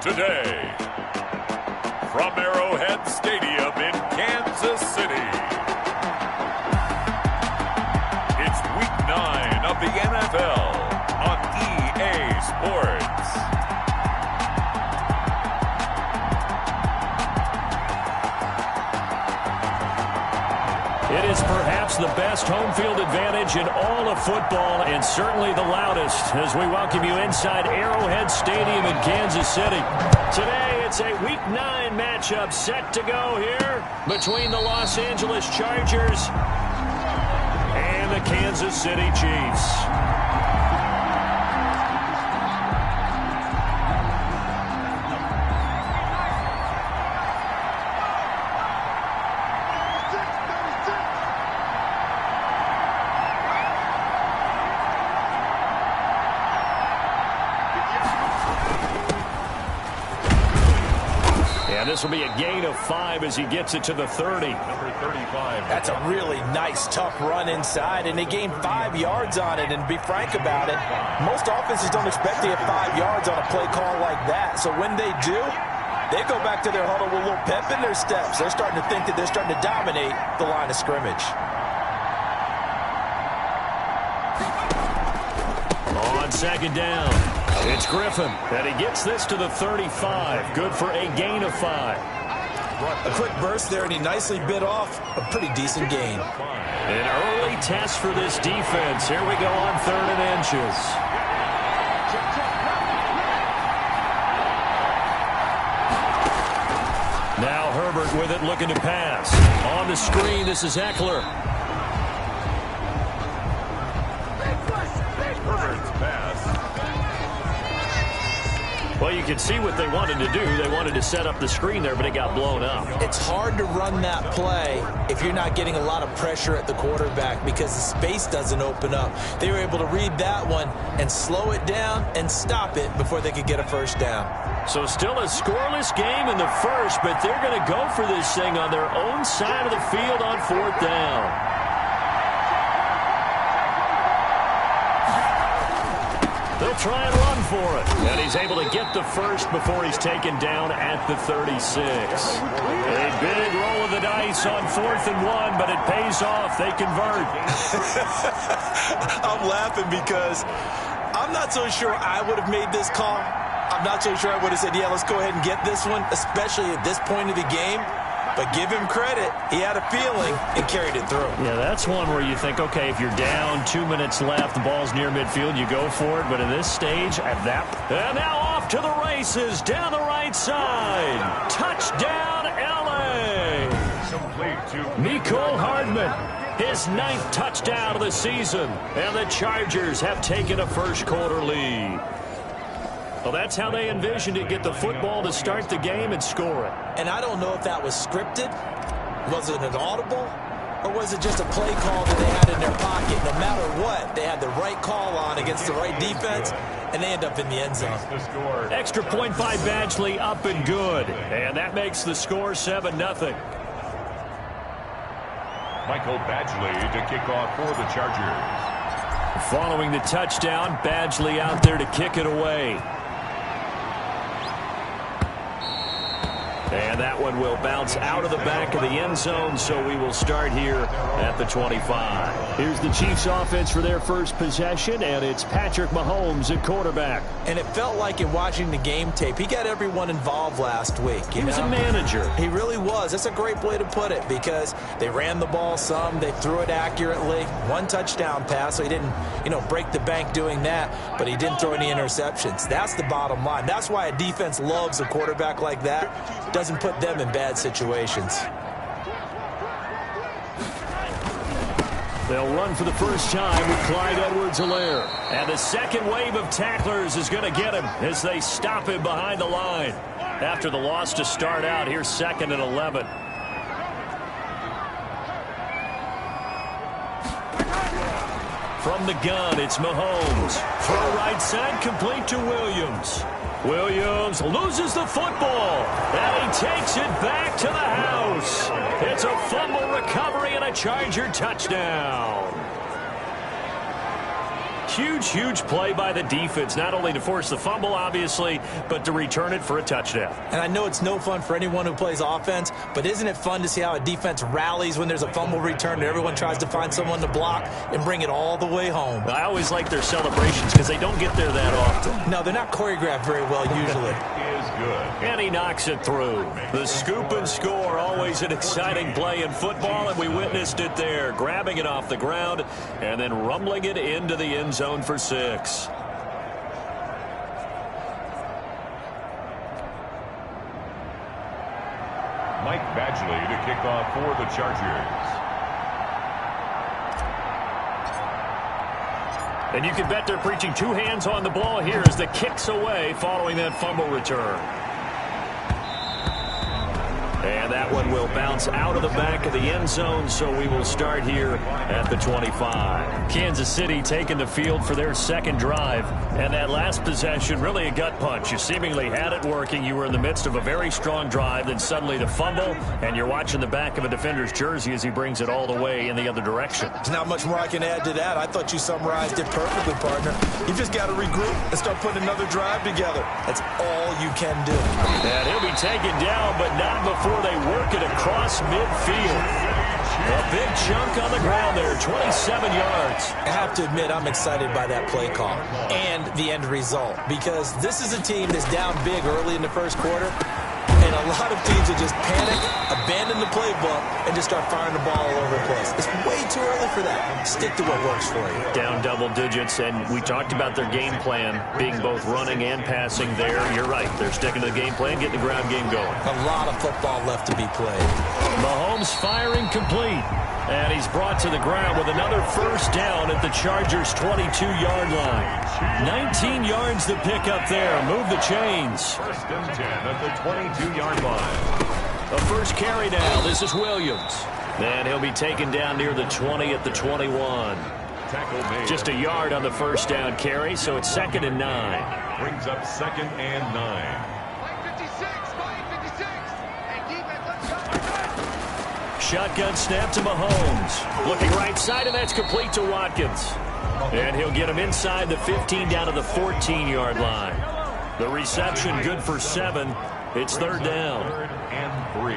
Today, from Arrowhead Stadium in Kansas City, it's Week 9 of the NFL on EA Sports. It is perhaps the best home field advantage in all of football, and certainly the loudest, as we welcome you inside Arrowhead Stadium in Kansas City. Today, it's a Week 9 matchup set to go here between the Los Angeles Chargers and the Kansas City Chiefs. This will be a gain of 5 as he gets it to the 30. Number 35. That's a really nice, tough run inside, and they gained 5 yards on it. And to be frank about it, most offenses don't expect to get 5 yards on a play call like that. So when they do, they go back to their huddle with a little pep in their steps. They're starting to think that they're starting to dominate the line of scrimmage. On second down, it's Griffin, and he gets this to the 35. Good for a gain of 5. A quick burst there, and he nicely bit off a pretty decent gain. An early test for this defense. Here we go on 3rd and inches. Now Herbert with it, looking to pass. On the screen, this is Eckler. Well, you can see what they wanted to do. They wanted to set up the screen there, but it got blown up. It's hard to run that play if you're not getting a lot of pressure at the quarterback because the space doesn't open up. They were able to read that one and slow it down and stop it before they could get a first down. So still a scoreless game in the first, but they're going to go for this thing on their own side of the field on 4th down. They'll try and run for it. And he's able to get the first before he's taken down at the 36. A big roll of the dice on 4th and 1, but it pays off. They convert. I'm laughing because I'm not so sure I would have made this call. I'm not so sure I would have said, yeah, let's go ahead and get this one, especially at this point of the game. But give him credit. He had a feeling and carried it through. Yeah, that's one where you think, okay, if you're down, 2 minutes left, the ball's near midfield, you go for it. But in this stage, at that... And now off to the races, down the right side. Touchdown, L.A. Mecole Hardman, his 9th touchdown of the season. And the Chargers have taken a first-quarter lead. Well, that's how they envisioned it, get the football to start the game and score it. And I don't know if that was scripted. Was it an audible? Or was it just a play call that they had in their pocket? No matter what, they had the right call on against the right defense, and they end up in the end zone. Extra point by Badgley, up and good. And that makes the score 7-0. Michael Badgley to kick off for the Chargers. Following the touchdown, Badgley out there to kick it away. And that one will bounce out of the back of the end zone, so we will start here at the 25. Here's the Chiefs offense for their first possession, and it's Patrick Mahomes at quarterback. And it felt like in watching the game tape, he got everyone involved last week. He was a manager. He really was. That's a great way to put it because they ran the ball some, they threw it accurately. 1 touchdown pass, so he didn't, break the bank doing that, but he didn't throw any interceptions. That's the bottom line. That's why a defense loves a quarterback like that. Doesn't put them in bad situations. They'll run for the first time with Clyde Edwards-Helaire. And the second wave of tacklers is going to get him as they stop him behind the line. After the loss to start out, here's 2nd and 11. From the gun, it's Mahomes. Throw right side, complete to Williams. Williams loses the football, and he takes it back to the house. It's a fumble recovery and a Charger touchdown. Huge play by the defense, not only to force the fumble, obviously, but to return it for a touchdown. And I know it's no fun for anyone who plays offense, but isn't it fun to see how a defense rallies when there's a fumble return and everyone tries to find someone to block and bring it all the way home? I always like their celebrations because they don't get there that often. No, they're not choreographed very well usually. Is good. And he knocks it through. The scoop and score, always an exciting play in football, and we witnessed it there, grabbing it off the ground and then rumbling it into the end zone for 6. Mike Badgley to kick off for the Chargers. And you can bet they're preaching 2 hands on the ball here as the kick's away following that fumble return. And that one will bounce out of the back of the end zone, so we will start here at the 25. Kansas City taking the field for their second drive. And that last possession, really a gut punch. You seemingly had it working. You were in the midst of a very strong drive, then suddenly the fumble, and you're watching the back of a defender's jersey as he brings it all the way in the other direction. There's not much more I can add to that. I thought you summarized it perfectly, partner. You just got to regroup and start putting another drive together. That's all you can do. And he'll be taken down, but not before they work it across midfield. A big chunk on the ground there, 27 yards. I have to admit, I'm excited by that play call and the end result, because this is a team that's down big early in the first quarter, and a lot of teams will just panic, abandon the playbook, and just start firing the ball all over the place. It's way too early for that. Stick to what works for you. Down double digits, and we talked about their game plan being both running and passing there. You're right. They're sticking to the game plan, getting the ground game going. A lot of football left to be played. Mahomes firing complete. And he's brought to the ground with another first down at the Chargers' 22-yard line. 19 yards to pick up there. Move the chains. First and 10 at the 22-yard line. A first carry now. This is Williams. And he'll be taken down near the 20 at the 21. Tackle made. Just a yard on the first down carry, so it's 2nd and 9. Brings up 2nd and 9. Shotgun snap to Mahomes. Looking right side, and that's complete to Watkins. And he'll get him inside the 15 down to the 14-yard line. The reception good for 7. It's 3rd down. 3rd and 3.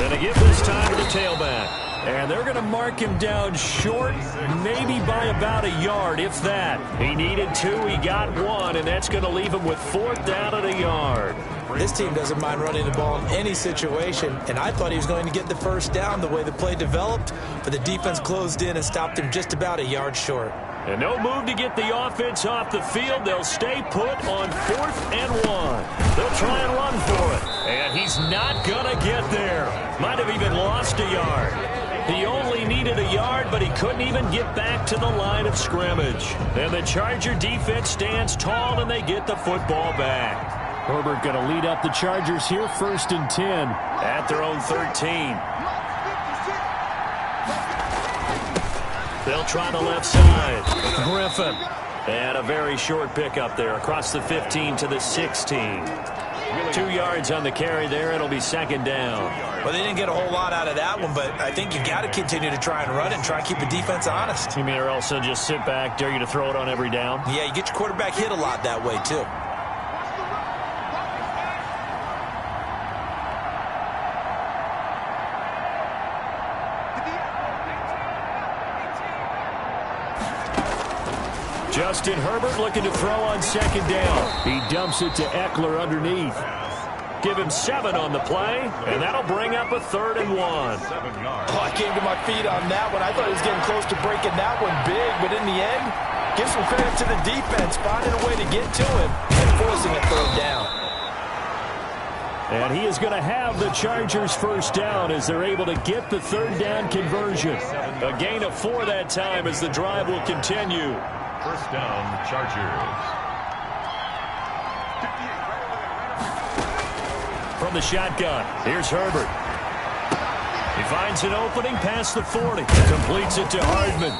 And a give this time to the tailback. And they're going to mark him down short, maybe by about a yard, if that. He needed 2, he got 1, and that's going to leave him with 4th down at a yard. This team doesn't mind running the ball in any situation, and I thought he was going to get the first down the way the play developed, but the defense closed in and stopped him just about a yard short. And no move to get the offense off the field. They'll stay put on 4th and 1. They'll try and run for it. And he's not going to get there. Might have even lost a yard. He only needed a yard, but he couldn't even get back to the line of scrimmage. And the Charger defense stands tall, and they get the football back. Herbert going to lead up the Chargers here, 1st and 10 at their own 13. They'll try the left side. Griffin. And a very short pickup there across the 15 to the 16. 2 yards on the carry there. It'll be 2nd down. Well, they didn't get a whole lot out of that one, but I think you got to continue to try and run and try and keep the defense honest. You mean or else they'll just sit back, dare you to throw it on every down? Yeah, you get your quarterback hit a lot that way, too. Justin Herbert looking to throw on 2nd down. He dumps it to Eckler underneath. Give him 7 on the play, and that'll bring up a 3rd and 1. Oh, I came to my feet on that one. I thought he was getting close to breaking that one big, but in the end, give some credit to the defense, finding a way to get to him and forcing a 3rd down. And he is going to have the Chargers' first down as they're able to get the 3rd down conversion. A gain of 4 that time as the drive will continue. First down, Chargers. From the shotgun, here's Herbert. He finds an opening past the 40. Completes it to Hardman.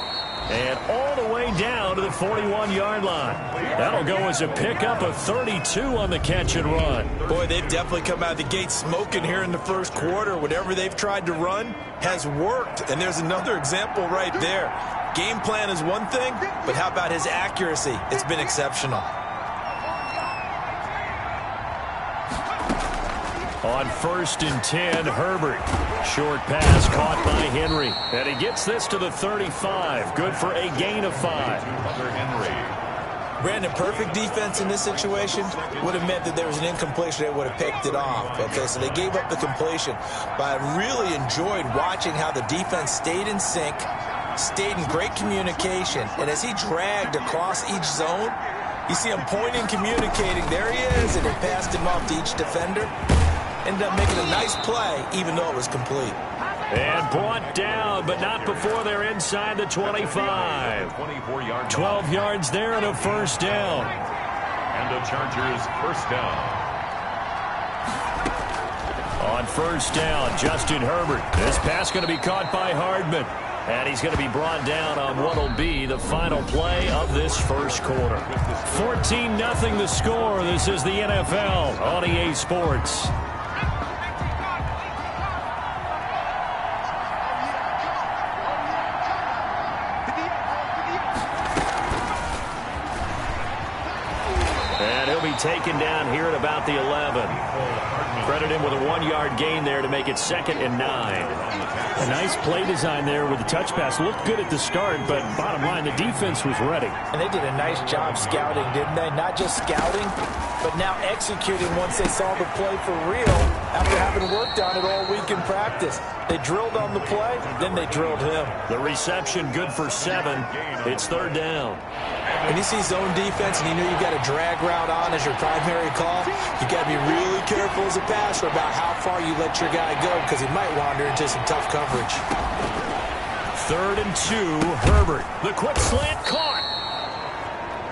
And all the way down to the 41-yard line. That'll go as a pickup of 32 on the catch and run. Boy, they've definitely come out of the gate smoking here in the first quarter. Whatever they've tried to run has worked. And there's another example right there. Game plan is one thing, but how about his accuracy? It's been exceptional. On 1st and 10, Herbert. Short pass caught by Henry. And he gets this to the 35. Good for a gain of 5. Henry. Brandon, perfect defense in this situation would have meant that there was an incompletion. They would have picked it off. Okay, so they gave up the completion. But I really enjoyed watching how the defense stayed in sync, stayed in great communication. And as he dragged across each zone, you see him pointing, communicating. There he is, and it passed him off to each defender. Ended up making a nice play, even though it was complete. And brought down, but not before they're inside the 25. 24-yard 12 yards there and a first down. And the Chargers first down. On first down, Justin Herbert. This pass going to be caught by Hardman. And he's going to be brought down on what will be the final play of this first quarter. 14-0 the score. This is the NFL on EA Sports. Taken down here at about the 11. Credit him with a 1-yard gain there to make it 2nd and 9. A nice play design there with the touch pass. Looked good at the start, but bottom line, the defense was ready. And they did a nice job scouting, didn't they? Not just scouting, but now executing once they saw the play for real after having worked on it all week in practice. They drilled on the play, then they drilled him. The reception good for 7. It's 3rd down. When you see zone defense and you know you've got a drag route on as your primary call, you got to be really careful as a passer about how far you let your guy go because he might wander into some tough coverage. 3rd and 2, Herbert. The quick slant caught.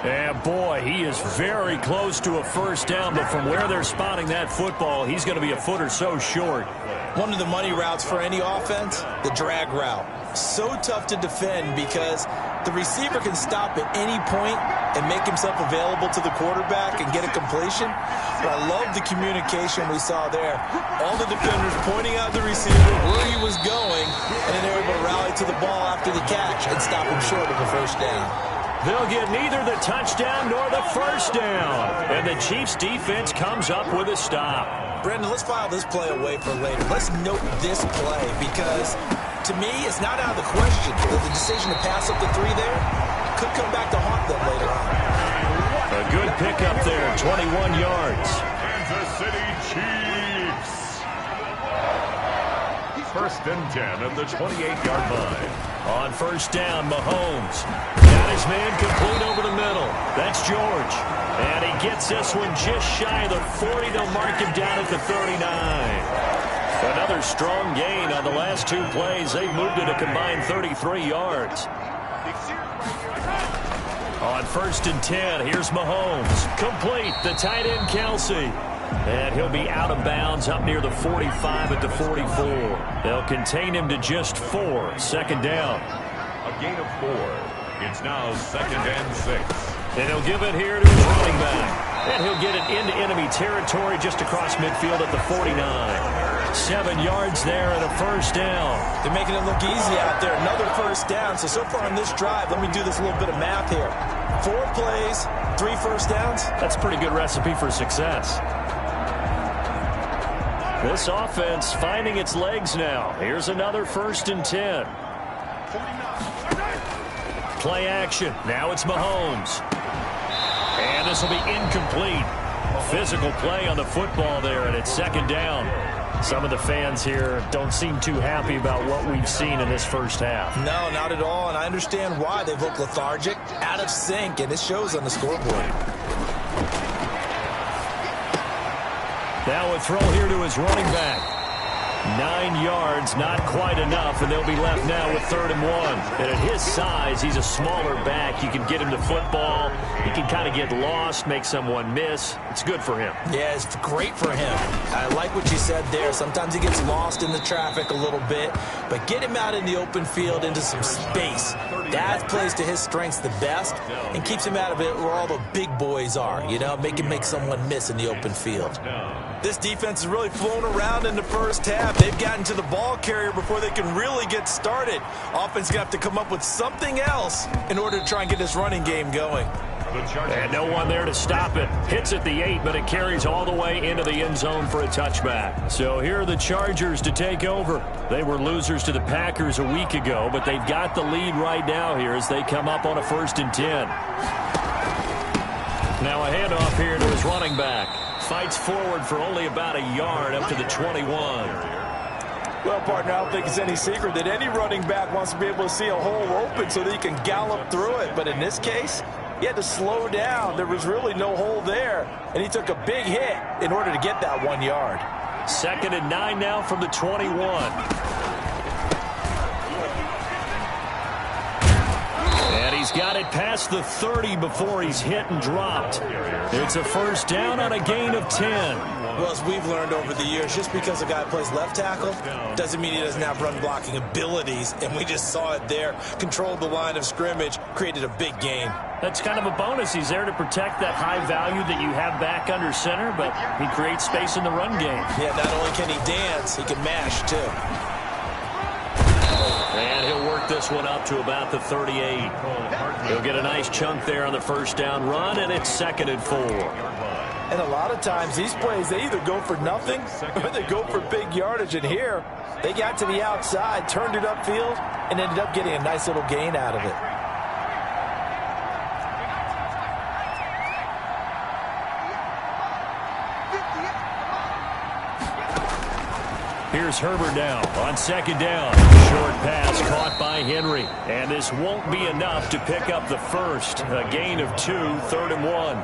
And boy, he is very close to a first down, but from where they're spotting that football, he's going to be a foot or so short. One of the money routes for any offense, the drag route. So tough to defend because the receiver can stop at any point and make himself available to the quarterback and get a completion. But I love the communication we saw there. All the defenders pointing out the receiver where he was going, and then they were able to rally to the ball after the catch and stop him short of the first down. They'll get neither the touchdown nor the first down. And the Chiefs defense comes up with a stop. Brendan, let's file this play away for later. Let's note this play because, to me, it's not out of the question that the decision to pass up the 3 there could come back to haunt them later on. A good pickup there, 21 yards. Kansas City Chiefs. 1st and 10 at the 28-yard line. On first down, Mahomes. Got his man complete over the middle. That's George. And he gets this one just shy of the 40. They'll mark him down at the 39. Another strong gain on the last 2 plays. They've moved it a combined 33 yards. On 1st and 10, here's Mahomes. Complete, the tight end Kelsey. And he'll be out of bounds up near the 45 at the 44. They'll contain him to just 4. 2nd down. A gain of 4. It's now 2nd and 6. And he'll give it here to his running back. And he'll get it into enemy territory just across midfield at the 49. 7 yards there and a first down. They're making it look easy out there. Another first down. So far on this drive, let me do this little bit of math here. 4 plays, 3 first downs. That's a pretty good recipe for success. This offense finding its legs now. Here's another 1st and 10. Play action. Now it's Mahomes. And this will be incomplete. Physical play on the football there, and it's 2nd down. Some of the fans here don't seem too happy about what we've seen in this first half. No, not at all, and I understand why. They've looked lethargic, out of sync, and it shows on the scoreboard. Now a throw here to his running back. 9 yards, not quite enough, and they'll be left now with 3rd and 1. And at his size, he's a smaller back. You can get him to football. He can kind of get lost, make someone miss. It's good for him. Yeah, it's great for him. I like what you said there. Sometimes he gets lost in the traffic a little bit, but get him out in the open field into some space. That plays to his strengths the best and keeps him out of it where all the big boys are, you know, make someone miss in the open field. This defense has really flown around in the first half. half, they've gotten to the ball carrier before they can really get started. Offense going to have to come up with something else in order to try and get this running game going. And no one there to stop it. Hits at the 8, but it carries all the way into the end zone for a touchback. So here are the Chargers to take over. They were losers to the Packers a week ago, but they've got the lead right now here as they come up on a 1st and 10. Now a handoff here to his running back. Fights forward for only about a yard up to the 21. Well, partner, I don't think it's any secret that any running back wants to be able to see a hole open so that he can gallop through it. But in this case, he had to slow down. There was really no hole there, and he took a big hit in order to get that 1 yard. 2nd and 9 now from the 21. And he's got it past the 30 before he's hit and dropped. It's a 1st down on a gain of 10. Well, as we've learned over the years, just because a guy plays left tackle doesn't mean he doesn't have run-blocking abilities, and we just saw it there. Controlled the line of scrimmage, created a big gain. That's kind of a bonus. He's there to protect that high value that you have back under center, but he creates space in the run game. Yeah, not only can he dance, he can mash, too. And he'll work this one up to about the 38. He'll get a nice chunk there on the 1st down run, and it's 2nd and 4. And a lot of times these plays, they either go for nothing or they go for big yardage. And here, they got to the outside, turned it upfield, and ended up getting a nice little gain out of it. Here's Herbert now on 2nd down. Short pass caught by Henry. And this won't be enough to pick up the 1st. A gain of 2, 3rd and 1.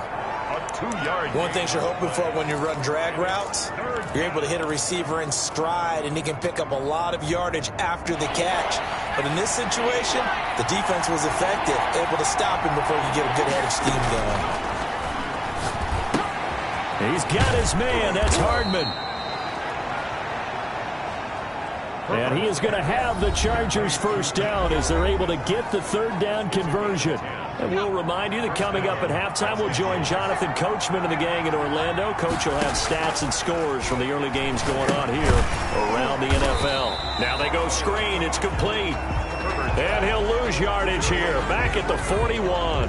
One thing you're hoping for when you run drag routes, you're able to hit a receiver in stride, and he can pick up a lot of yardage after the catch. But in this situation, the defense was effective, able to stop him before he could get a good head of steam going. He's got his man. That's Hardman. And he is going to have the Chargers 1st down as they're able to get the 3rd down conversion. And we'll remind you that coming up at halftime, we'll join Jonathan Coachman and the gang in Orlando. Coach will have stats and scores from the early games going on here around the NFL. Now they go screen. It's complete. And he'll lose yardage here. Back at the 41.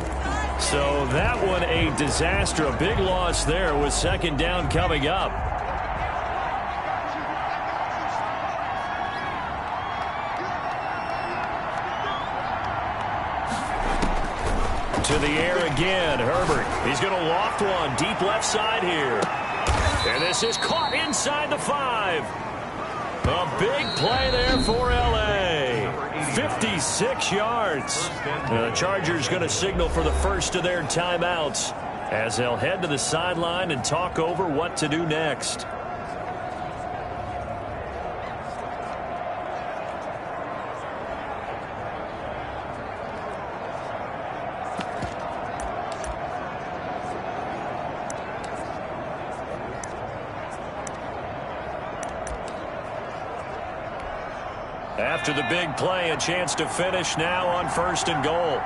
So that one a disaster. A big loss there with 2nd down coming up. To the air again, Herbert. He's going to loft one deep left side here. And this is caught inside the 5. A big play there for L.A. 56 yards. The Chargers going to signal for the 1st of their timeouts as they'll head to the sideline and talk over what to do next. After the big play, a chance to finish now on 1st and goal.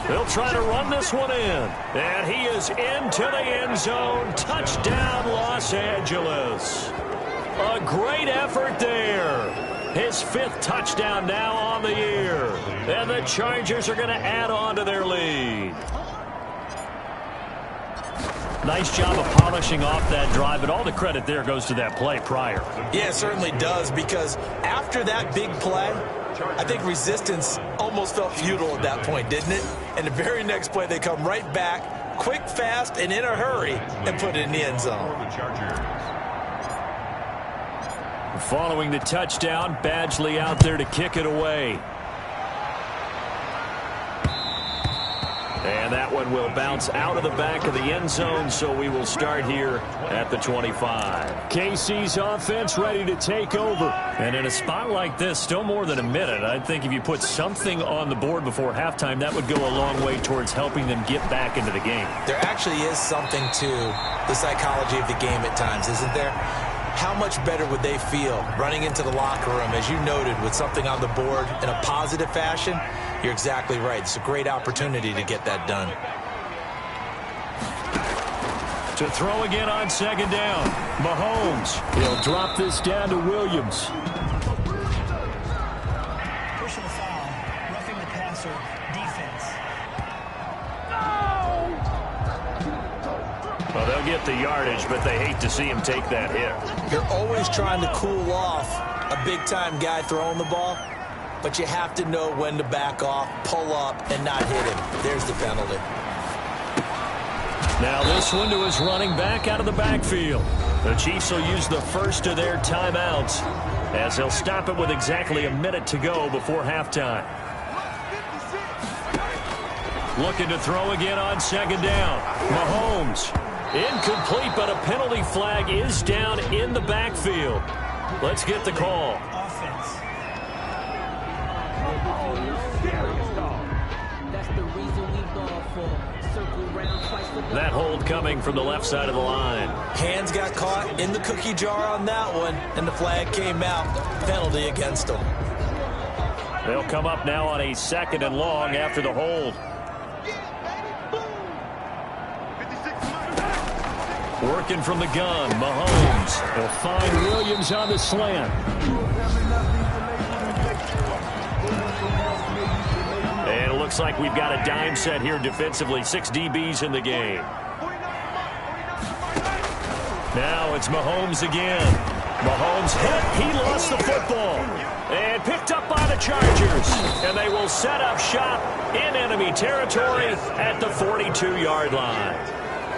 They'll try to run this one in. And he is into the end zone. Touchdown, Los Angeles. A great effort there. His 5th touchdown now on the year. And the Chargers are going to add on to their lead. Nice job of polishing off that drive, but all the credit there goes to that play prior. Yeah, it certainly does, because after that big play, I think resistance almost felt futile at that point, didn't it? And the very next play, they come right back, quick, fast, and in a hurry, and put it in the end zone. Following the touchdown, Badgley out there to kick it away. And that one will bounce out of the back of the end zone, so we will start here at the 25. KC's offense ready to take over. And in a spot like this, still more than a minute, I think if you put something on the board before halftime, that would go a long way towards helping them get back into the game. There actually is something to the psychology of the game at times, isn't there? How much better would they feel running into the locker room, as you noted, with something on the board in a positive fashion? You're exactly right. It's a great opportunity to get that done. To throw again on second down. Mahomes. He'll drop this down to Williams. Personal foul. Roughing the passer. Defense. Well, they'll get the yardage, but they hate to see him take that hit. You're always trying to cool off a big-time guy throwing the ball, but you have to know when to back off, pull up, and not hit him. There's the penalty. Now this one to his running back out of the backfield. The Chiefs will use the first of their timeouts as they'll stop it with exactly a minute to go before halftime. Looking to throw again on second down. Mahomes. Incomplete, but a penalty flag is down in the backfield. Let's get the call. Offense. That's the reason we ball for. Circle round twice for That hold coming from the left side of the line. Hands got caught in the cookie jar on that one, and the flag came out. Penalty against them. They'll come up now on a 2nd and long after the hold. Working from the gun, Mahomes. He'll find Williams on the slant. And it looks like we've got a dime set here defensively. 6 DBs in the game. Now it's Mahomes again. Mahomes hit. He lost the football. And picked up by the Chargers. And they will set up shop in enemy territory at the 42-yard line.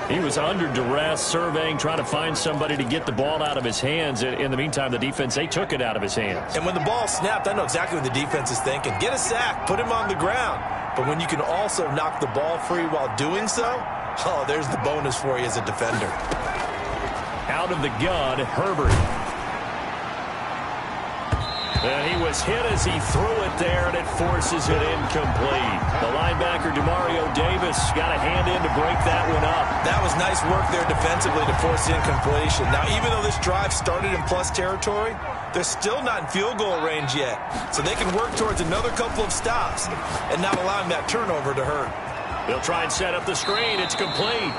He was under duress, surveying, trying to find somebody to get the ball out of his hands. In the meantime, the defense, they took it out of his hands. And when the ball snapped, I know exactly what the defense is thinking. Get a sack, put him on the ground. But when you can also knock the ball free while doing so, oh, there's the bonus for you as a defender. Out of the gun, Herbert. And he was hit as he threw it there, and it forces it incomplete. The linebacker, Demario Davis, got a hand in to break that one up. That was nice work there defensively to force the incompletion. Now, even though this drive started in plus territory, they're still not in field goal range yet. So they can work towards another couple of stops and not allowing that turnover to hurt. They'll try and set up the screen. It's complete.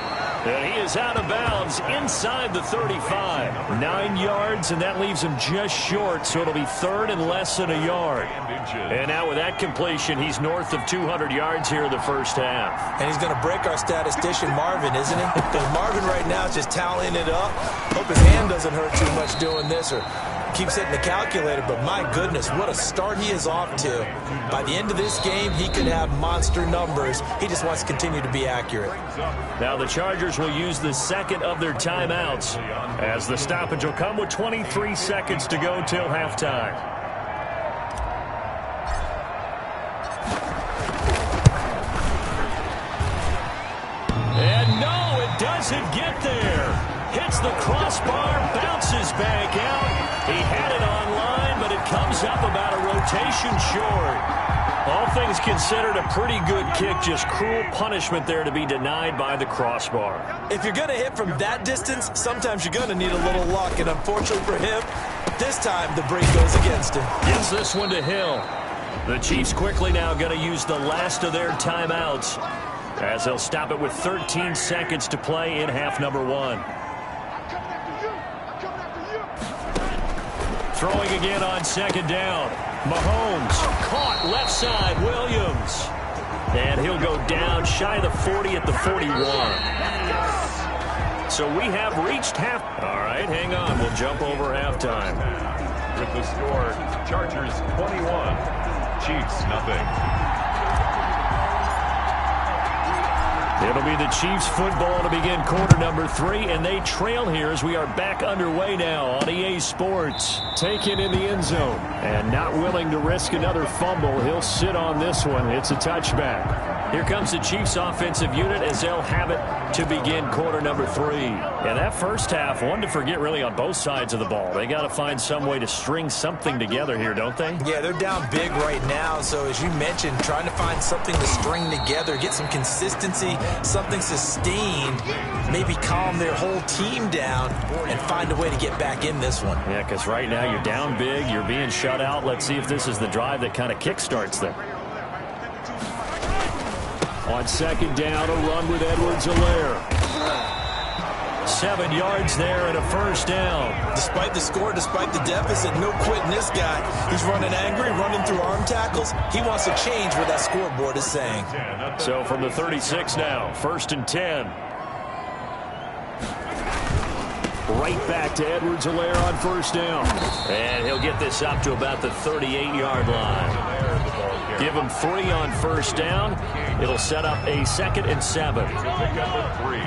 And he is out of bounds inside the 35. 9 yards, and that leaves him just short, so it'll be 3rd and less than a yard. And now with that completion, he's north of 200 yards here in the first half. And he's going to break our statistician, Marvin, isn't he? Because Marvin right now is just tallying it up. Hope his hand doesn't hurt too much doing this or keeps hitting the calculator, but my goodness, what a start he is off to. By the end of this game, he could have monster numbers. He just wants to continue to be accurate. Now the Chargers will use the 2nd of their timeouts as the stoppage will come with 23 seconds to go till halftime. And no, it doesn't get there. Hits the crossbar, bounces back out. He had it on line, but it comes up about a rotation short. All things considered, a pretty good kick, just cruel punishment there to be denied by the crossbar. If you're going to hit from that distance, sometimes you're going to need a little luck, and unfortunately for him, this time the break goes against him. Gives this one to Hill. The Chiefs quickly now going to use the last of their timeouts as they'll stop it with 13 seconds to play in half number 1. Throwing again on second down. Mahomes caught left side. Williams. And he'll go down shy of the 40 at the 41. So we have reached half. All right, hang on. We'll jump over halftime. With the score, Chargers 21, Chiefs nothing. It'll be the Chiefs football to begin quarter number 3, and they trail here as we are back underway now on EA Sports. Taken in the end zone, and not willing to risk another fumble. He'll sit on this one. It's a touchback. Here comes the Chiefs offensive unit as they'll have it to begin quarter number 3. And that first half, one to forget really on both sides of the ball. They got to find some way to string something together here, don't they? Yeah, they're down big right now. So as you mentioned, trying to find something to string together, get some consistency, something sustained, maybe calm their whole team down and find a way to get back in this one. Yeah, because right now you're down big, you're being shut out. Let's see if this is the drive that kind of kickstarts them. On second down, a run with Edwards-Helaire. 7 yards there and a first down. Despite the score, despite the deficit, no quitting this guy. He's running angry, running through arm tackles. He wants to change what that scoreboard is saying. So from the 36 now, 1st and 10. Right back to Edwards-Helaire on 1st down. And he'll get this up to about the 38-yard line. Give him 3 on 1st down. It'll set up a 2nd and 7. Pick up a 3.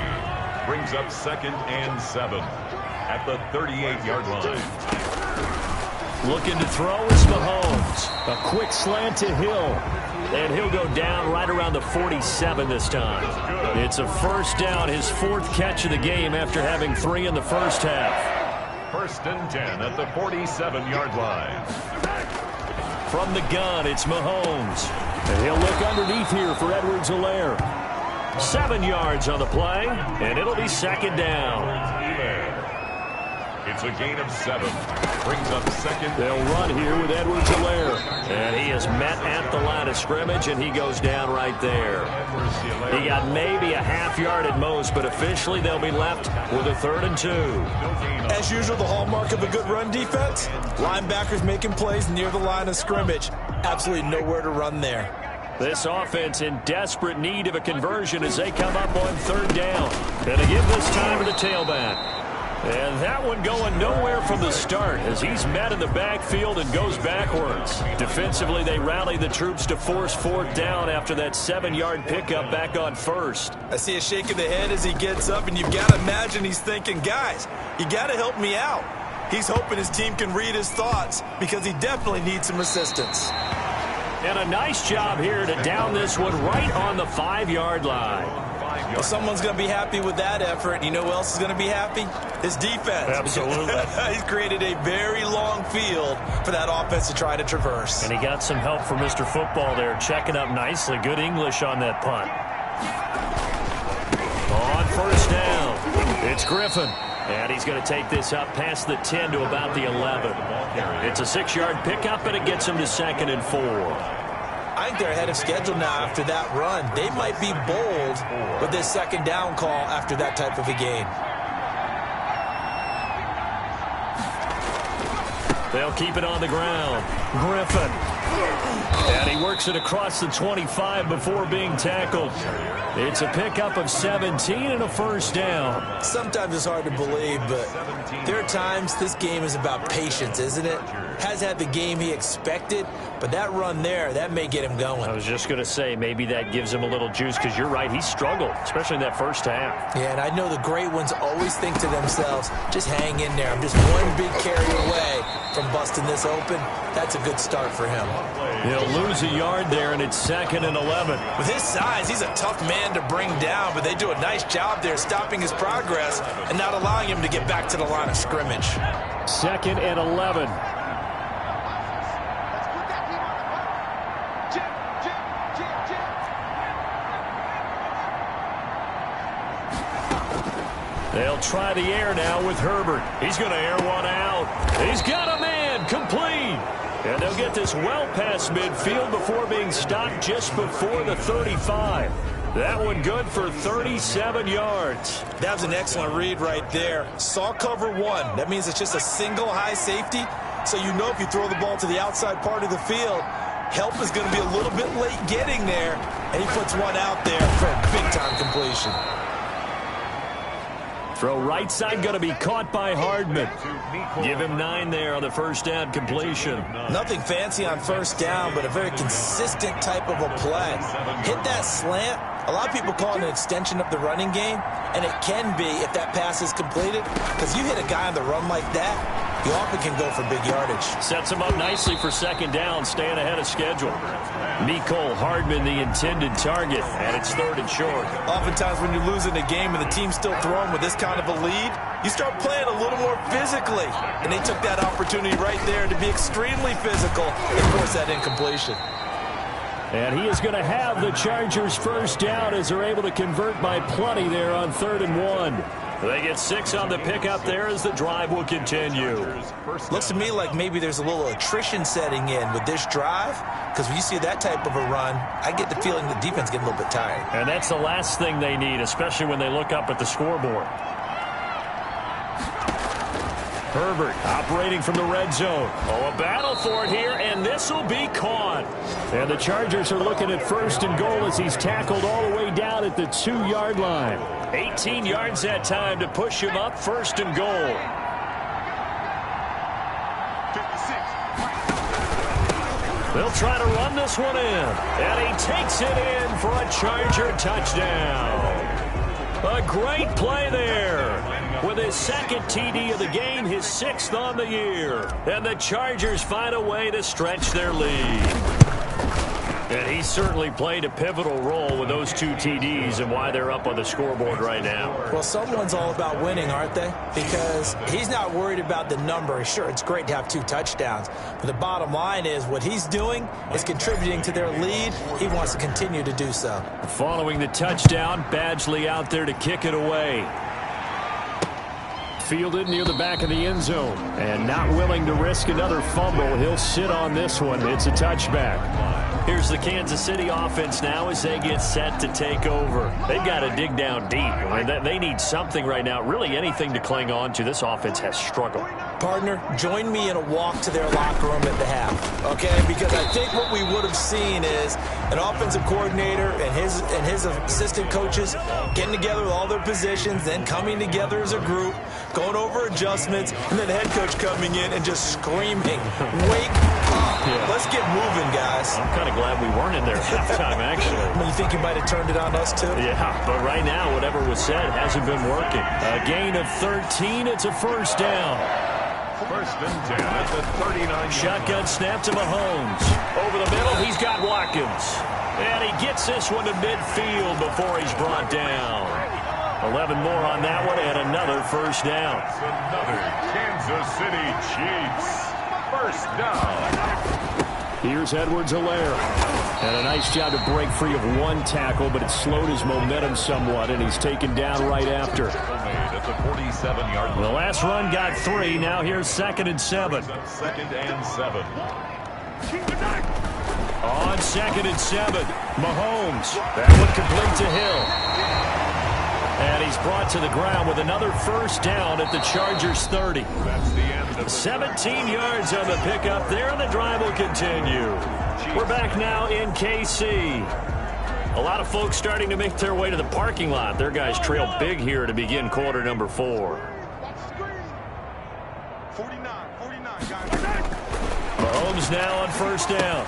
Brings up 2nd and 7 at the 38-yard line. Looking to throw is Mahomes. A quick slant to Hill. And he'll go down right around the 47 this time. It's a first down, his 4th catch of the game after having 3 in the first half. 1st and 10 at the 47-yard line. From the gun, it's Mahomes. And he'll look underneath here for Edwards-Helaire. 7 yards on the play, and it'll be 2nd down. It's a gain of 7. Brings up 2nd. They'll run here with Edwards-Helaire. And he is met at the line of scrimmage, and he goes down right there. He got maybe a half yard at most, but officially they'll be left with a 3rd and 2. As usual, the hallmark of a good run defense, linebackers making plays near the line of scrimmage. Absolutely nowhere to run there. This offense in desperate need of a conversion as they come up on 3rd down. And to give this time to the tailback. And that one going nowhere from the start as he's met in the backfield and goes backwards. Defensively, they rally the troops to force 4th down after that 7-yard pickup back on 1st. I see a shake of the head as he gets up, and you've got to imagine he's thinking, guys, you got to help me out. He's hoping his team can read his thoughts because he definitely needs some assistance. And a nice job here to down this one right on the 5-yard line. Well, someone's going to be happy with that effort. You know who else is going to be happy? His defense. Absolutely. He's created a very long field for that offense to try to traverse. And he got some help from Mr. Football there, checking up nicely. Good English on that punt. On 1st down, it's Griffin. And he's going to take this up past the 10 to about the 11. It's a 6-yard pickup, and it gets him to 2nd and 4. I think they're ahead of schedule now after that run. They might be bold with this 2nd down call after that type of a game. They'll keep it on the ground. Griffin. And he works it across the 25 before being tackled. It's a pickup of 17 and a 1st down. Sometimes it's hard to believe, but there are times this game is about patience, isn't it? Has had the game he expected, but that run there, that may get him going. I was just going to say, maybe that gives him a little juice, because you're right, he struggled, especially in that first half. Yeah, and I know the great ones always think to themselves, just hang in there. I'm just one big carry away from busting this open. That's a good start for him. He'll lose a yard there, and it's 2nd and 11. With his size, he's a tough man to bring down, but they do a nice job there stopping his progress and not allowing him to get back to the line of scrimmage. 2nd and 11. They'll try the air now with Herbert. He's going to air one out. He's got a man, complete. And they'll get this well past midfield before being stopped just before the 35. That one good for 37 yards. That was an excellent read right there. Saw cover 1. That means it's just a single high safety. So you know if you throw the ball to the outside part of the field, help is going to be a little bit late getting there. And he puts one out there for a big-time completion. Throw right side going to be caught by Hardman. Give him 9 there on the 1st down completion. Nothing fancy on 1st down, but a very consistent type of a play. Hit that slant. A lot of people call it an extension of the running game, and it can be if that pass is completed, because you hit a guy on the run like that, you often can go for big yardage. Sets him up nicely for 2nd down, staying ahead of schedule. Mecole Hardman, the intended target, and it's 3rd and short. Oftentimes when you're losing a game and the team's still throwing with this kind of a lead, you start playing a little more physically. And they took that opportunity right there to be extremely physical and force that incompletion. And he is going to have the Chargers 1st down as they're able to convert by plenty there on 3rd and 1. They get 6 on the pickup there as the drive will continue. Looks to me like maybe there's a little attrition setting in with this drive, because when you see that type of a run, I get the feeling the defense getting a little bit tired. And that's the last thing they need, especially when they look up at the scoreboard. Herbert operating from the red zone. Oh, a battle for it here, and this will be caught. And the Chargers are looking at 1st and goal as he's tackled all the way down at the 2-yard line. 18 yards that time to push him up, 1st and goal. They'll try to run this one in, and he takes it in for a Charger touchdown. A great play there. With his 2nd TD of the game, his 6th on the year. And the Chargers find a way to stretch their lead. And he certainly played a pivotal role with those 2 TDs and why they're up on the scoreboard right now. Well, someone's all about winning, aren't they? Because he's not worried about the number. Sure, it's great to have 2 touchdowns. But the bottom line is what he's doing is contributing to their lead. He wants to continue to do so. Following the touchdown, Badgley out there to kick it away. Fielded near the back of the end zone. And not willing to risk another fumble. He'll sit on this one. It's a touchback. Here's the Kansas City offense now as they get set to take over. They've got to dig down deep. I mean, they need something right now, really anything to cling on to. This offense has struggled. Partner, join me in a walk to their locker room at the half, okay? Because I think what we would have seen is an offensive coordinator and his assistant coaches getting together with all their positions, then coming together as a group, going over adjustments, and then the head coach coming in and just screaming, wake up. Yeah. Let's get moving, guys. I'm kind of glad we weren't in there at halftime, actually. You think you might have turned it on us, too? Yeah, but right now, whatever was said hasn't been working. A gain of 13. It's a 1st down. 1st and 10 at the 39. Shotgun snap to Mahomes. Over the middle, he's got Watkins. And he gets this one to midfield before he's brought down. 11 more on that one, and another 1st down. Another Kansas City Chiefs 1st down. Here's Edwards-Helaire. And a nice job to break free of 1 tackle, but it slowed his momentum somewhat, and he's taken down right after. At the 47-yard line. The last run got 3. Now here's 2nd and 7. 2nd and 7. On 2nd and 7, Mahomes. That one complete to Hill. And he's brought to the ground with another 1st down at the Chargers 30. That's the end of 17 yards on the pickup there, and the drive will continue. We're back now in KC. A lot of folks starting to make their way to the parking lot. Their guys trail big here to begin quarter number 4. 49, guys. Mahomes now on 1st down.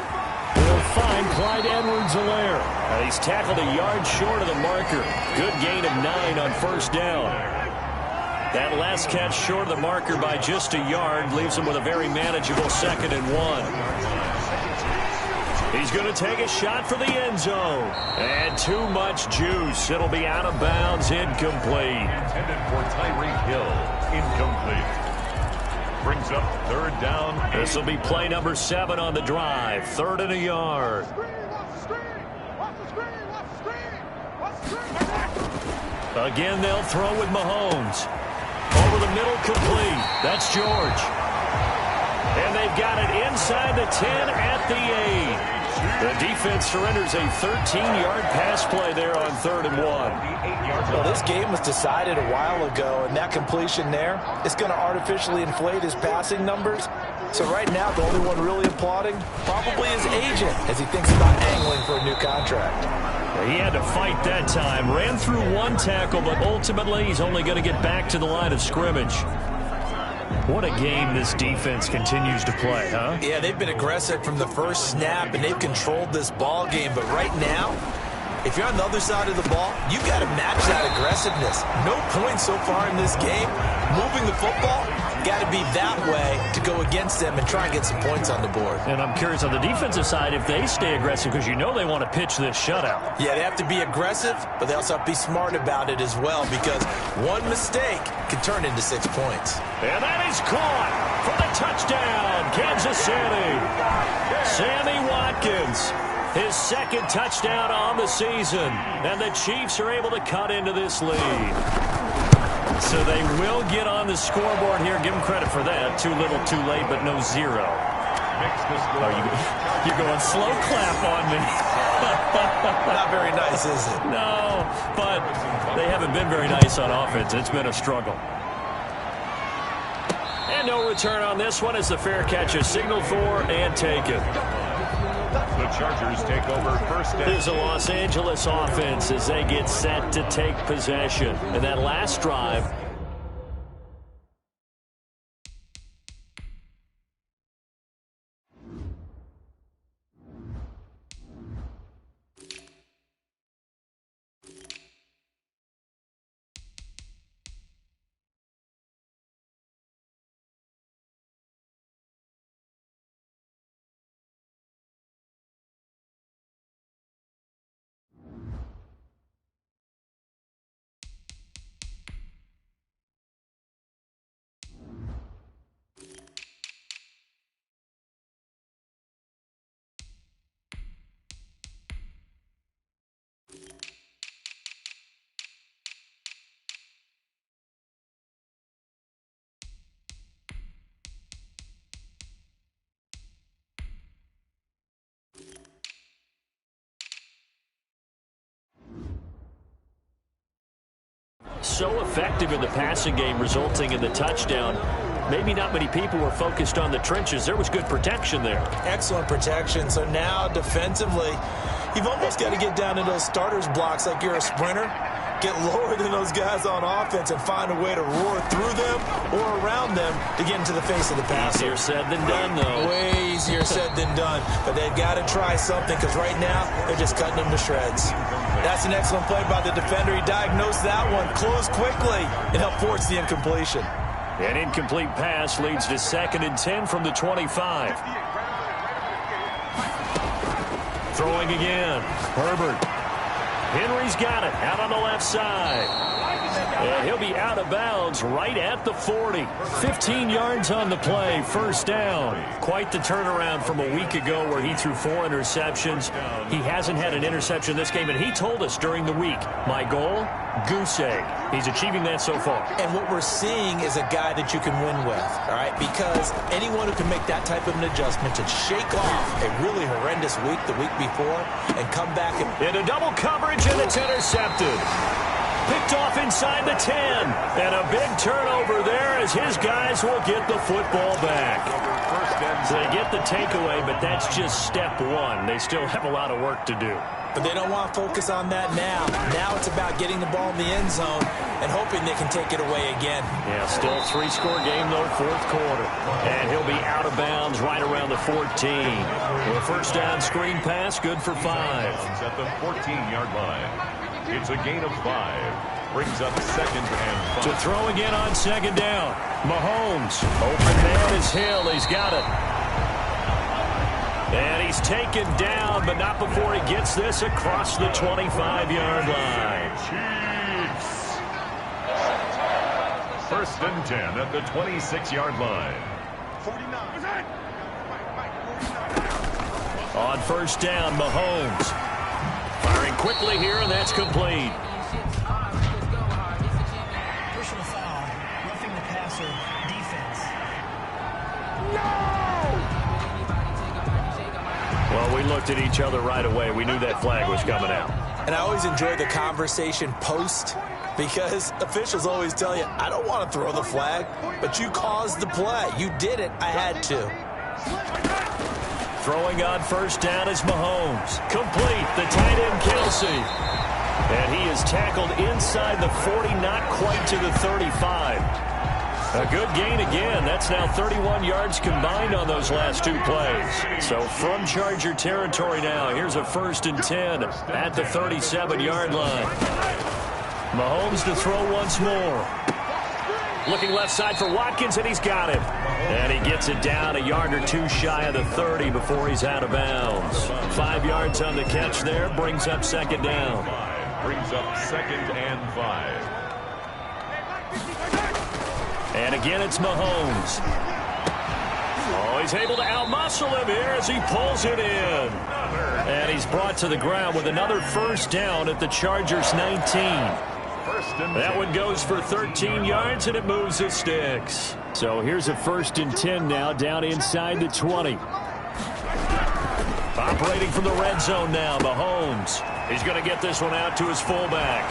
He'll find Clyde Edwards-Helaire. He's tackled a yard short of the marker. Good gain of 9 on 1st down. That last catch short of the marker by just a yard leaves him with a very manageable 2nd and 1. He's going to take a shot for the end zone. And too much juice. It'll be out of bounds, incomplete. Intended for Tyreek Hill, incomplete. Brings up 3rd down. This will be play number 7 on the drive. 3rd and a yard. Again, they'll throw with Mahomes. Over the middle, complete. That's George. And they've got it inside the 10 at the 8. The defense surrenders a 13-yard pass play there on 3rd and 1. Well, this game was decided a while ago, and that completion there is going to artificially inflate his passing numbers. So right now, the only one really applauding probably his agent as he thinks about angling for a new contract. He had to fight that time. Ran through 1 tackle, but ultimately he's only going to get back to the line of scrimmage. What a game this defense continues to play, huh? Yeah, they've been aggressive from the first snap, and they've controlled this ball game. But right now, if you're on the other side of the ball, you've got to match that aggressiveness. No points so far in this game. Moving the football, got to be that way to go against them and try and get some points on the board. And I'm curious on the defensive side if they stay aggressive, because you know they want to pitch this shutout. Yeah, they have to be aggressive, but they also have to be smart about it as well, because one mistake can turn into 6 points. And that is caught for the touchdown, Kansas City. Sammy Watkins, his 2nd touchdown on the season. And the Chiefs are able to cut into this lead. So they will get on the scoreboard here. Give them credit for that. Too little, too late, but no 0. You're going slow clap on me. Not very nice, is it? No, but they haven't been very nice on offense. It's been a struggle. And no return on this one as the fair catch is signaled for and taken. The Chargers take over first down. Here's the Los Angeles offense as they get set to take possession. And that last drive, so effective in the passing game, resulting in the touchdown. Maybe not many people were focused on the trenches. There was good protection there. Excellent protection. So now defensively, you've almost got to get down to those starters blocks like you're a sprinter. Get lower than those guys on offense and find a way to roar through them or around them to get into the face of the passer. Easier said than done, though. Way easier said than done. But they've got to try something because right now they're just cutting them to shreds. That's an excellent play by the defender. He diagnosed that one, closed quickly, and helped force the incompletion. An incomplete pass leads to 2nd and 10 from the 25. Throwing again. Herbert. Henry's got it out on the left side. And he'll be out of bounds right at the 40. 15 yards on the play, first down. Quite the turnaround from a week ago where he threw 4 interceptions. He hasn't had an interception this game, and he told us during the week, my goal, goose egg. He's achieving that so far. And what we're seeing is a guy that you can win with, all right? Because anyone who can make that type of an adjustment and shake off a really horrendous week the week before and come back and... Into double coverage, and it's intercepted. Picked off inside the 10. And a big turnover there as his guys will get the football back. So they get the takeaway, but that's just step one. They still have a lot of work to do. But they don't want to focus on that now. Now it's about getting the ball in the end zone and hoping they can take it away again. Yeah, still 3-score game, though, 4th quarter. And he'll be out of bounds right around the 14. With a first down screen pass, good for 5. At the 14-yard line. It's a gain of 5. Brings up 2nd and 5. To throw again on 2nd down. Mahomes. Open man is Hill. He's got it. And he's taken down, but not before he gets this across the 25-yard line. Chiefs. 1st and 10 at the 26-yard line. 49. On first down, Mahomes. Firing quickly here, and that's complete. Personal foul. Roughing the passer. Defense. Well, we looked at each other right away. We knew that flag was coming out. And I always enjoy the conversation post because officials always tell you, I don't want to throw the flag, but you caused the play. You did it. I had to. Throwing on first down is Mahomes. Complete. The tight end, Kelsey. And he is tackled inside the 40, not quite to the 35. A good gain again. That's now 31 yards combined on those last 2 plays. So from Charger territory now, here's a 1st and 10 at the 37-yard line. Mahomes to throw once more. Looking left side for Watkins, and he's got it. And he gets it down a yard or 2 shy of the 30 before he's out of bounds. 5 yards on the catch there, brings up 2nd down. Brings up 2nd and 5. And again, it's Mahomes. Oh, he's able to outmuscle him here as he pulls it in. And he's brought to the ground with another first down at the Chargers' 19. That one goes for 13 yards, and it moves the sticks. So here's a 1st and 10 now, down inside the 20. Operating from the red zone now, Mahomes. He's going to get this one out to his fullback.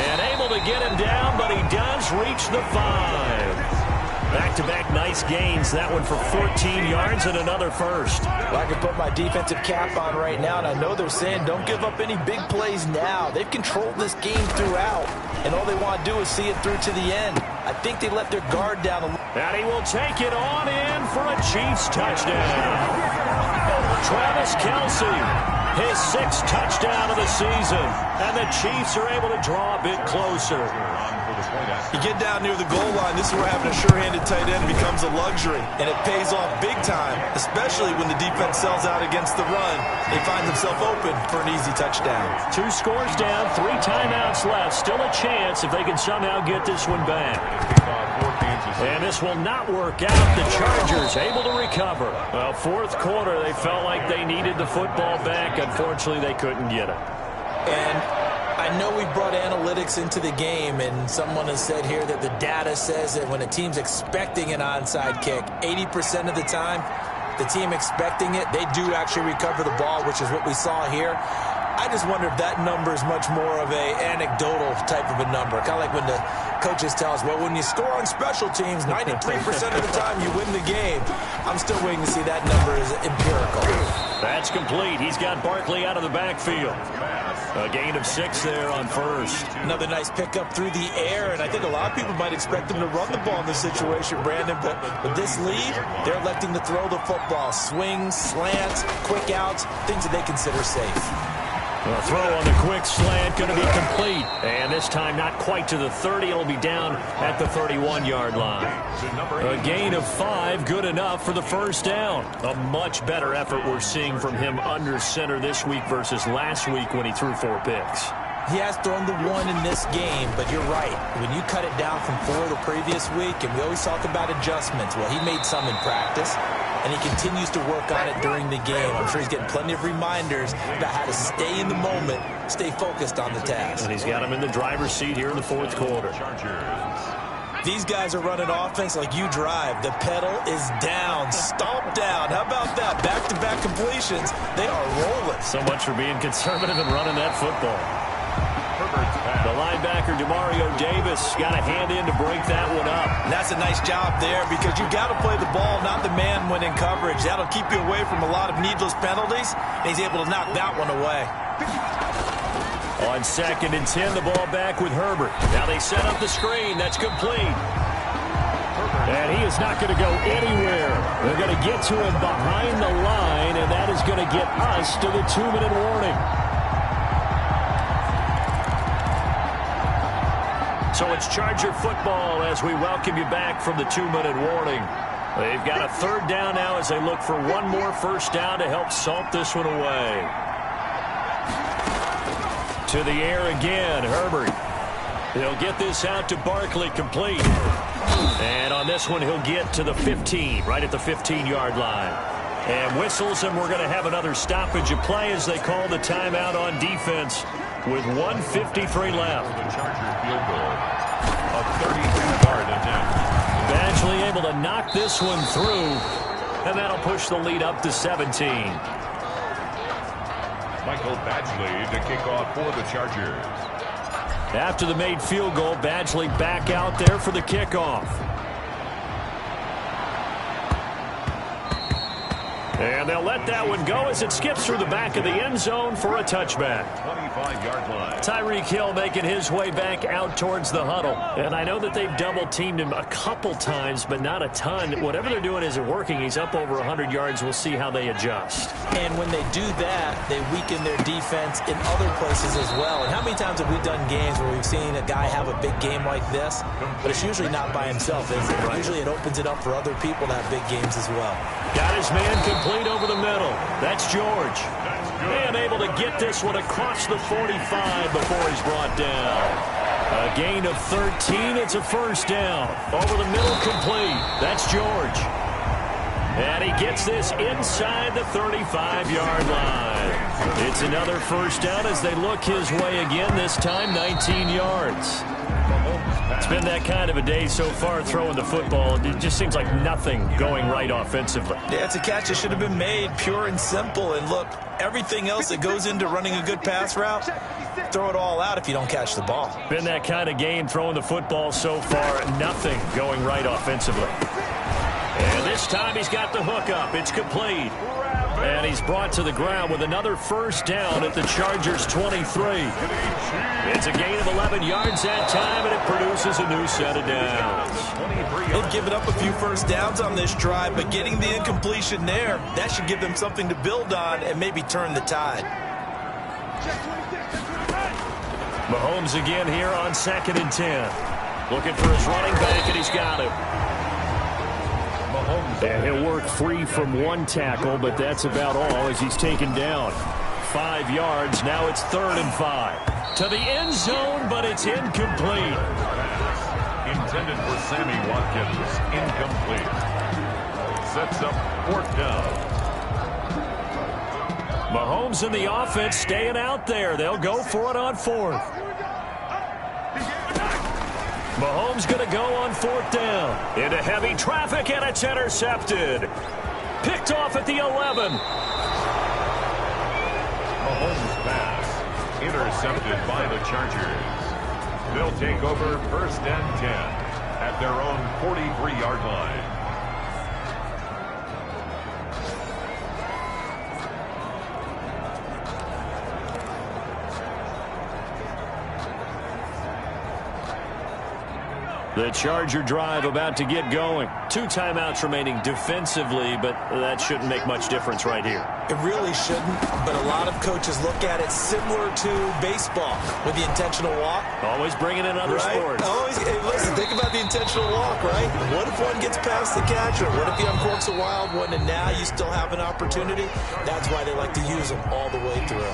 And able to get him down, but he does reach the 5. Back-to-back nice gains. That one for 14 yards and another first. Well, I can put my defensive cap on right now, and I know they're saying don't give up any big plays now. They've controlled this game throughout, and all they want to do is see it through to the end. I think they let their guard down a little. And he will take it on in for a Chiefs touchdown. Travis Kelce, his 6th touchdown of the season. And the Chiefs are able to draw a bit closer. You get down near the goal line, this is where having a sure-handed tight end becomes a luxury. And it pays off big time, especially when the defense sells out against the run. They find themselves open for an easy touchdown. 2 scores down, 3 timeouts left. Still a chance if they can somehow get this one back. And this will not work out. The Chargers able to recover. Well, 4th quarter, they felt like they needed the football back. Unfortunately, they couldn't get it. And I know we brought analytics into the game, and someone has said here that the data says that when a team's expecting an onside kick, 80% of the time, the team expecting it, they do actually recover the ball, which is what we saw here. I just wonder if that number is much more of a anecdotal type of a number. Kind of like when the coaches tell us, well, when you score on special teams, 93% of the time you win the game. I'm still waiting to see that number is empirical. That's complete. He's got Barkley out of the backfield. A gain of 6 there on first. Another nice pickup through the air, and I think a lot of people might expect them to run the ball in this situation, Brandon, but with this lead, they're electing to throw the football. Swings, slants, quick outs, things that they consider safe. The throw on the quick slant going to be complete. And this time not quite to the 30. It'll be down at the 31-yard line. A gain of 5, good enough for the first down. A much better effort we're seeing from him under center this week versus last week when he threw 4 picks. He has thrown the 1 in this game, but you're right. When you cut it down from 4 the previous week, and we always talk about adjustments, well, he made some in practice, and he continues to work on it during the game. I'm sure he's getting plenty of reminders about how to stay in the moment, stay focused on the task. And he's got him in the driver's seat here in the 4th quarter. These guys are running offense like you drive. The pedal is down, stomp down. How about that? Back-to-back completions. They are rolling. So much for being conservative and running that football. The linebacker, Demario Davis, got a hand in to break that one up. And that's a nice job there because you've got to play the ball, not the man when in coverage. That'll keep you away from a lot of needless penalties, and he's able to knock that one away. On 2nd and 10, the ball back with Herbert. Now they set up the screen. That's complete. And he is not going to go anywhere. They're going to get to him behind the line, and that is going to get us to the 2-minute warning. So it's Charger football as we welcome you back from the 2-minute warning. They've got a 3rd down now as they look for one more first down to help salt this one away. To the air again, Herbert. He'll get this out to Barkley, complete. And on this one, he'll get to the 15, right at the 15-yard line. And whistles, and we're going to have another stoppage of play as they call the timeout on defense with 1:53 left. The Charger field goal. A 32-yard attempt. Badgley able to knock this one through, and that'll push the lead up to 17. Michael Badgley to kick off for the Chargers. After the made field goal, Badgley back out there for the kickoff. And they'll let that one go as it skips through the back of the end zone for a touchback. 25-yard line. Tyreek Hill making his way back out towards the huddle. And I know that they've double-teamed him a couple times, but not a ton. Whatever they're doing isn't working. He's up over 100 yards. We'll see how they adjust. And when they do that, they weaken their defense in other places as well. And how many times have we done games where we've seen a guy have a big game like this? But it's usually not by himself, is it? Right. Usually it opens it up for other people to have big games as well. Got his man complete over the middle. That's George. And able to get this one across the 45 before he's brought down. A gain of 13. It's a first down. Over the middle, complete. That's George. And he gets this inside the 35-yard line. It's another first down as they look his way again, this time 19 yards. It's been that kind of a day so far throwing the football. It just seems like nothing going right offensively. Yeah, it's a catch that should have been made, pure and simple. And look, everything else that goes into running a good pass route, throw it all out if you don't catch the ball. Been that kind of game throwing the football so far. Nothing going right offensively. And this time he's got the hook up. It's complete. And he's brought to the ground with another first down at the Chargers' 23. It's a gain of 11 yards that time, and it produces a new set of downs. They've given up a few first downs on this drive, but getting the incompletion there, that should give them something to build on and maybe turn the tide. Mahomes again here on 2nd and 10. Looking for his running back, and he's got him. And he'll work free from one tackle, but that's about all as he's taken down. 5 yards. Now it's 3rd and 5. To the end zone, but it's incomplete. Intended for Sammy Watkins. Incomplete. Sets up 4th down. Mahomes and the offense staying out there. They'll go for it on 4th. Mahomes going to go on 4th down. Into heavy traffic, and it's intercepted. Picked off at the 11. Mahomes pass. Intercepted by the Chargers. They'll take over 1st and 10 at their own 43-yard line. The Charger drive about to get going. 2 timeouts remaining defensively, but that shouldn't make much difference right here. It really shouldn't, but a lot of coaches look at it similar to baseball with the intentional walk. Always bringing in other sports. Always, hey, listen, think about the intentional walk, right? What if one gets past the catcher? What if he uncorks a wild one and now you still have an opportunity? That's why they like to use them all the way through.